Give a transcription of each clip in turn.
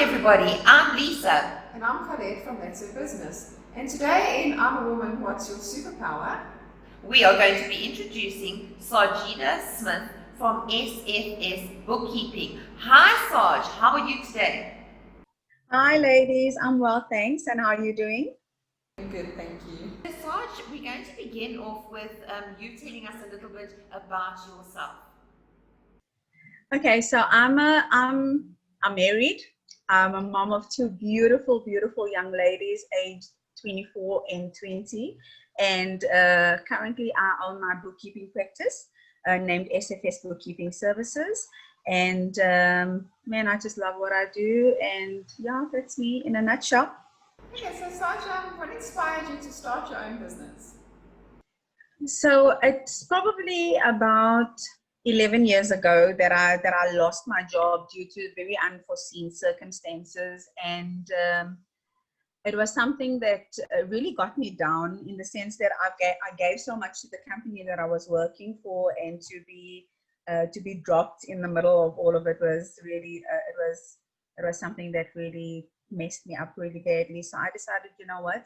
everybody, I'm Lisa. And I'm Colette from That's Her Business. And today in I'm a Woman, What's Your Superpower? We are going to be introducing Sajida Smith from SFS Bookkeeping. Hi Saj, how are you today? Hi ladies, I'm well thanks, and how are you doing? Good, thank you. Saj, we're going to begin off with you telling us a little bit about yourself. Okay, so I'm married. I'm a mom of two beautiful young ladies, aged 24 and 20, and currently I own my bookkeeping practice named SFS Bookkeeping Services. And man, I just love what I do, and yeah, that's me in a nutshell. Okay, so Sajida, what inspired you to start your own business? So it's probably about 11 years ago that I lost my job due to very unforeseen circumstances, and it was something that really got me down in the sense that I gave so much to the company that I was working for, and to be dropped in the middle of all of it was really it was something that really messed me up really badly. So I decided, you know what,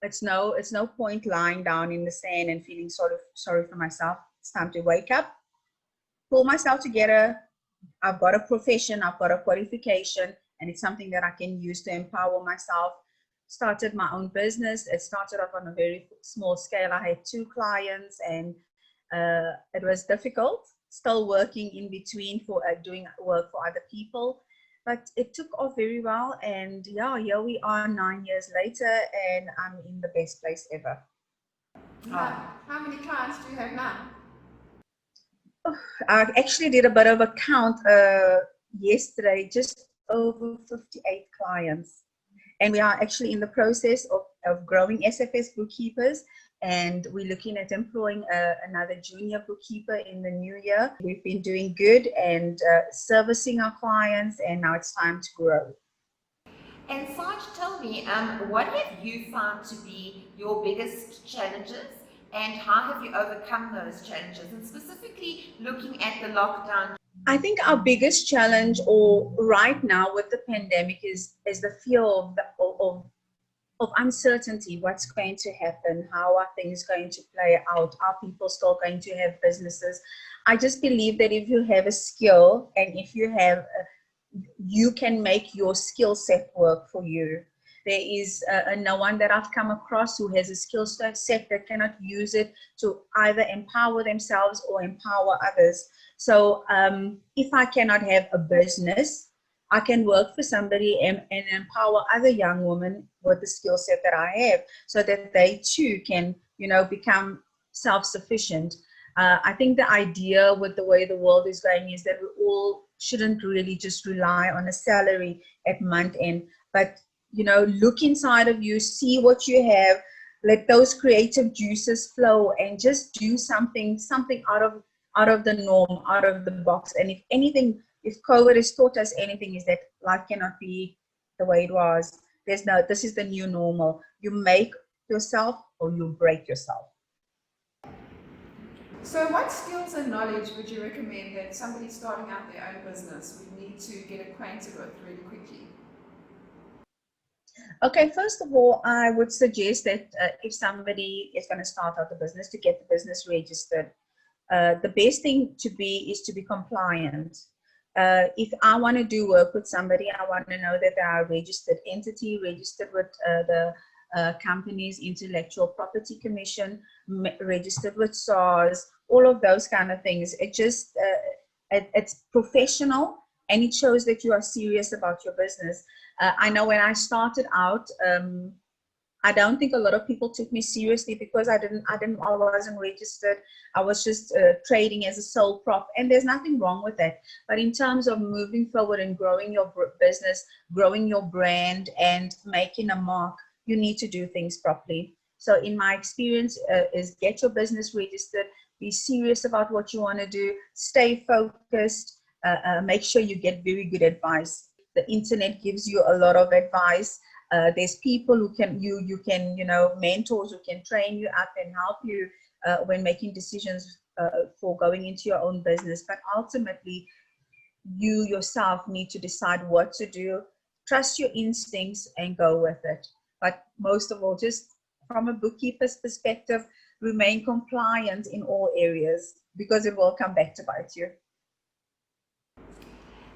it's no point lying down in the sand and feeling sort of sorry for myself. It's time to wake up, pull myself together. I've got a profession, I've got a qualification, and it's something that I can use to empower myself. Started my own business. It started off on a very small scale. I had 2 clients, and it was difficult. Still working in between for doing work for other people, but it took off very well. And yeah, here we are 9 years later, and I'm in the best place ever. How many clients do you have now? I actually did a bit of a count yesterday, just over 58 clients. And we are actually in the process of growing SFS bookkeepers, and we're looking at employing another junior bookkeeper in the new year. We've been doing good and servicing our clients, and now it's time to grow. And Saj, tell me, what have you found to be your biggest challenges and how have you overcome those challenges? And specifically looking at the lockdown. I think our biggest challenge, or right now with the pandemic, is the fear of uncertainty. What's going to happen? How are things going to play out? Are people still going to have businesses? I just believe that if you have a skill, and if you have, you can make your skill set work for you. There is no one that I've come across who has a skill set that cannot use it to either empower themselves or empower others. So if I cannot have a business, I can work for somebody and empower other young women with the skill set that I have, so that they too can, become self-sufficient. I think the idea with the way the world is going is that we all shouldn't really just rely on a salary at month end, but look inside of you, see what you have, let those creative juices flow, and just do something out of the norm, out of the box. And if anything, if COVID has taught us anything, is that life cannot be the way it was. This is the new normal. You make yourself or you break yourself. So, what skills and knowledge would you recommend that somebody starting out their own business would need to get acquainted with really quickly? Okay, first of all, I would suggest that if somebody is going to start out a business, to get the business registered. The best thing to be is to be compliant. If I want to do work with somebody, I want to know that they are a registered entity, registered with the company's Intellectual Property Commission, registered with SARS, all of those kind of things. It's professional, and it shows that you are serious about your business. I know when I started out, I don't think a lot of people took me seriously because I wasn't registered. I was just trading as a sole prop, and there's nothing wrong with that. But in terms of moving forward and growing your business, growing your brand, and making a mark, you need to do things properly. So in my experience, is get your business registered, be serious about what you want to do, stay focused, make sure you get very good advice. The internet gives you a lot of advice. There's people who can mentors who can train you up and help you when making decisions for going into your own business. But ultimately, you yourself need to decide what to do. Trust your instincts and go with it. But most of all, just from a bookkeeper's perspective, remain compliant in all areas, because it will come back to bite you.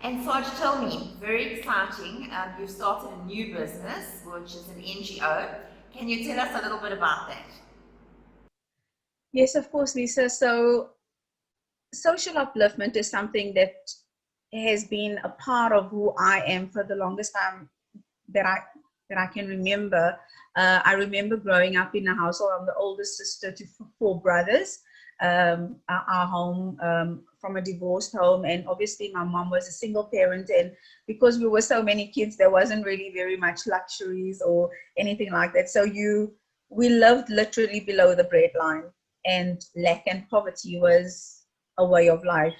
And Saj, tell me, very exciting, you've started a new business, which is an NGO. Can you tell us a little bit about that? Yes, of course, Lisa. So social upliftment is something that has been a part of who I am for the longest time that I can remember. I remember growing up in a household. I'm the oldest sister to four brothers. Our home from a divorced home, and obviously my mom was a single parent, and because we were so many kids, there wasn't really very much luxuries or anything like that. So we lived literally below the breadline, and lack and poverty was a way of life.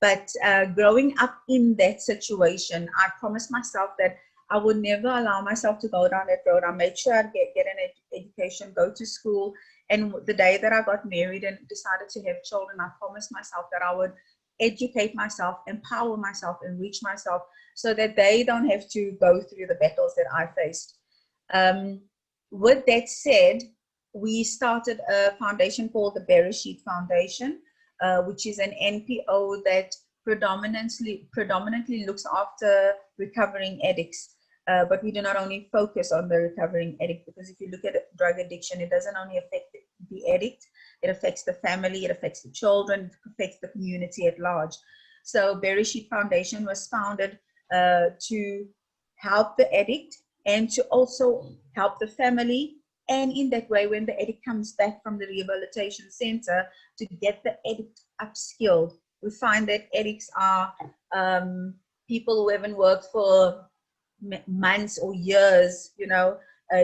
But growing up in that situation, I promised myself that I would never allow myself to go down that road. I made sure I'd get an education, go to school. And the day that I got married and decided to have children, I promised myself that I would educate myself, empower myself, enrich myself so that they don't have to go through the battles that I faced. With that said, we started a foundation called the Bereshit Foundation, which is an NPO that predominantly looks after recovering addicts. But we do not only focus on the recovering addict, because if you look at drug addiction, it doesn't only affect the addict, it affects the family, it affects the children, it affects the community at large. So Bereshit Foundation was founded to help the addict and to also help the family. And in that way, when the addict comes back from the rehabilitation center, to get the addict upskilled. We find that addicts are people who haven't worked for months or years,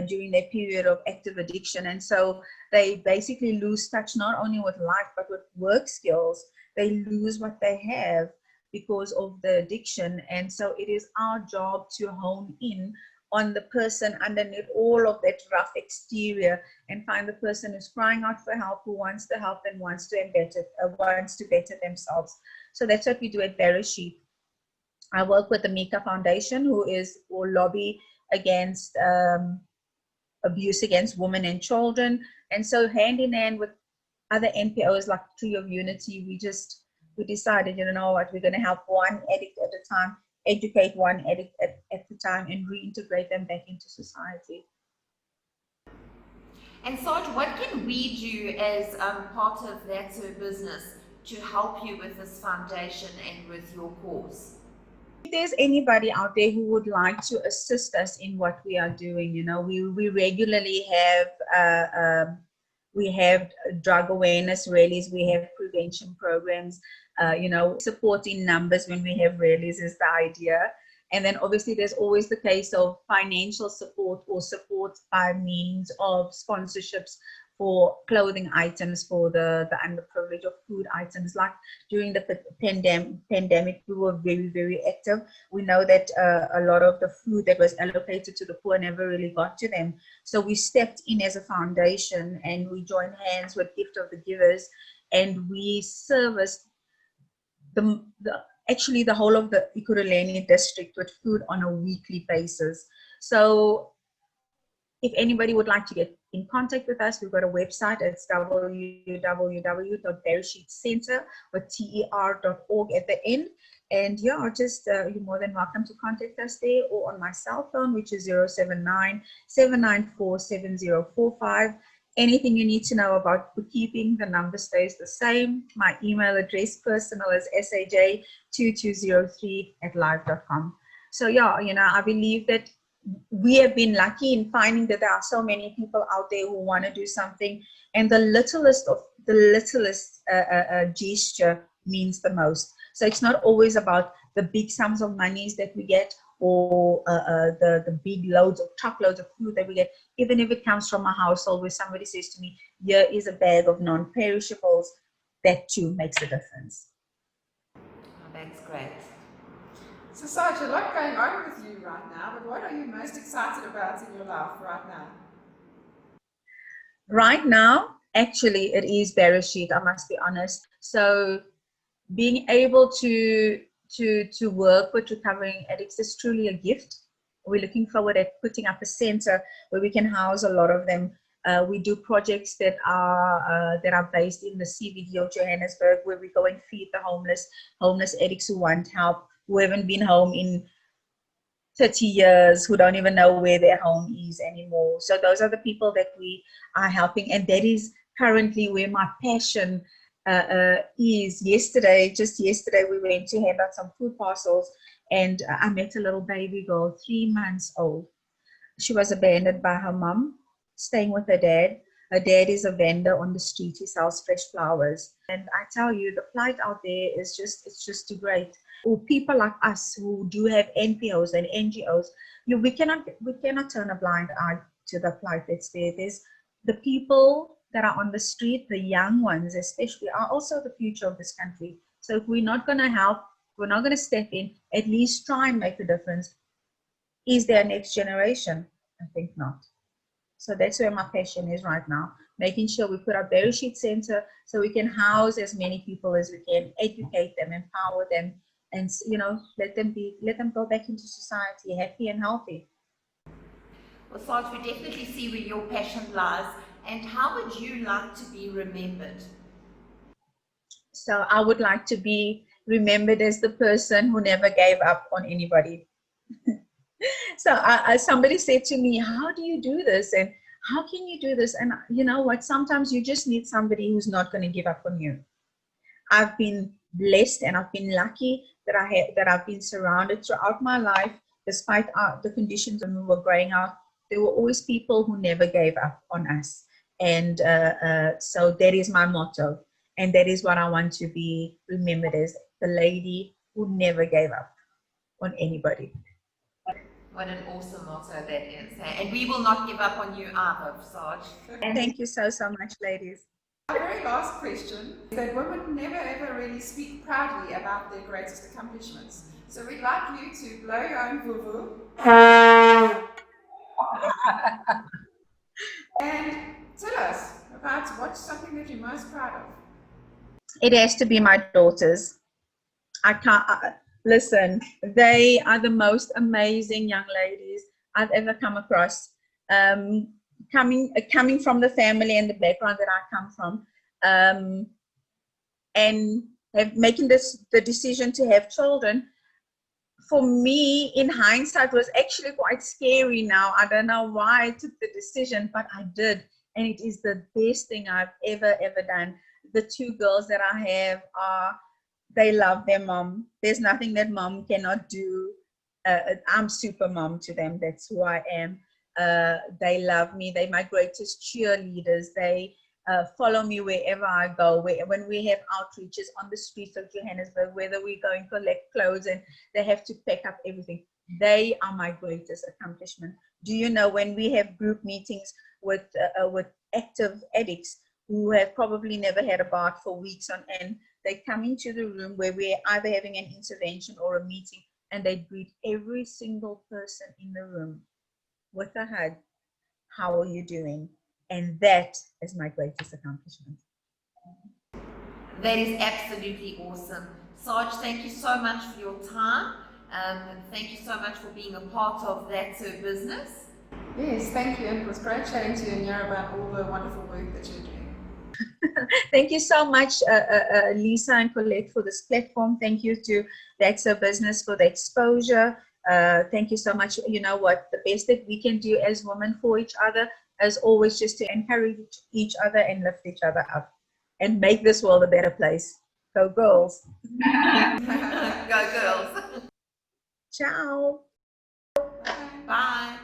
during their period of active addiction. And so they basically lose touch not only with life, but with work skills. They lose what they have because of the addiction. And so it is our job to hone in on the person underneath all of that rough exterior and find the person who's crying out for help, who wants the help and wants to better themselves. So that's what we do at Bereshit. I work with the Mika Foundation, who lobby against abuse against women and children. And so hand in hand with other NPOs like Tree of Unity, we decided, you know what, we're going to help one addict at a time, educate one addict at the time, and reintegrate them back into society. And Sarge, what can we do as part of that business to help you with this foundation and with your cause? If there's anybody out there who would like to assist us in what we are doing, we regularly have drug awareness rallies, we have prevention programs, support in numbers when we have rallies is the idea. And then obviously there's always the case of financial support or support by means of sponsorships for clothing items for the underprivileged, or food items. Like during the pandemic, we were very, very active. We know that a lot of the food that was allocated to the poor never really got to them. So we stepped in as a foundation and we joined hands with Gift of the Givers, and we serviced actually the whole of the Ekurhuleni district with food on a weekly basis. So if anybody would like to get in contact with us, we've got a website. It's www.bereshitcenter.org at the end. And yeah, you're more than welcome to contact us there, or on my cell phone, which is 079-794-7045. Anything you need to know about bookkeeping, the number stays the same. My email address personal is saj2203@live.com. So yeah, I believe that we have been lucky in finding that there are so many people out there who want to do something, and the littlest gesture means the most. So it's not always about the big sums of monies that we get, or the big truckloads of food that we get. Even if it comes from a household where somebody says to me, here is a bag of non-perishables, that too makes a difference. Oh, that's great. So Saj, a lot going on with you right now, but what are you most excited about in your life right now? Right now, actually, it is Bereshit, I must be honest. So being able to to work with recovering addicts is truly a gift. We're looking forward at putting up a center where we can house a lot of them. We do projects that are based in the CBD of Johannesburg, where we go and feed the homeless addicts who want help, who haven't been home in 30 years, who don't even know where their home is anymore. So those are the people that we are helping, and that is currently where my passion is. Just yesterday, we went to hand out some food parcels, and I met a little baby girl, 3 months old. She was abandoned by her mom, staying with her dad. Her dad is a vendor on the street. He sells fresh flowers. And I tell you, the plight out there it's just too great. Or people like us who do have NPOs and NGOs, we cannot turn a blind eye to the plight that's there. There's the people that are on the street, the young ones especially, are also the future of this country. So if we're not going to help, we're not going to step in, at least try and make a difference. Is there a next generation? I think not. So that's where my passion is right now, making sure we put our Berry Sheet Center so we can house as many people as we can, educate them, empower them, and let them go back into society happy and healthy. Well, Sarge, we definitely see where your passion lies. And how would you like to be remembered? So I would like to be remembered as the person who never gave up on anybody. So somebody said to me, how do you do this? And how can you do this? And you know what? Sometimes you just need somebody who's not going to give up on you. I've been blessed and I've been lucky that I've been surrounded throughout my life, despite the conditions when we were growing up. There were always people who never gave up on us. And so that is my motto. And that is what I want to be remembered as, the lady who never gave up on anybody. What an awesome motto that is. And we will not give up on you either, Sarge. And thank you so much, ladies. Our very last question is that women never ever really speak proudly about their greatest accomplishments. So we'd like you to blow your own voo-voo and tell us about what's something that you're most proud of. It has to be my daughters. I can't listen. They are the most amazing young ladies I've ever come across. Coming from the family and the background that I come from, and making the decision to have children, for me, in hindsight, was actually quite scary now. I don't know why I took the decision, but I did. And it is the best thing I've ever done. The 2 girls that I have they love their mom. There's nothing that mom cannot do. I'm super mom to them. That's who I am. They love me. They're my greatest cheerleaders. They follow me wherever I go. When we have outreaches on the streets of Johannesburg, whether we go and collect clothes and they have to pack up everything, they are my greatest accomplishment. Do you know, when we have group meetings with active addicts who have probably never had a bath for weeks on end, they come into the room where we're either having an intervention or a meeting, and they greet every single person in the room with a hug. How are you doing? And that is my greatest accomplishment. That is absolutely awesome. Sarge, thank you so much for your time. Thank you so much for being a part of That's Her Business. Yes, thank you. It was great chatting to you and hear about all the wonderful work that you're doing. Thank you so much, Lisa and Colette, for this platform. Thank you to That's Her Business for the exposure. Thank you so much. You know what? The best that we can do as women for each other is always just to encourage each other and lift each other up and make this world a better place. Go girls. Go girls. Ciao. Bye.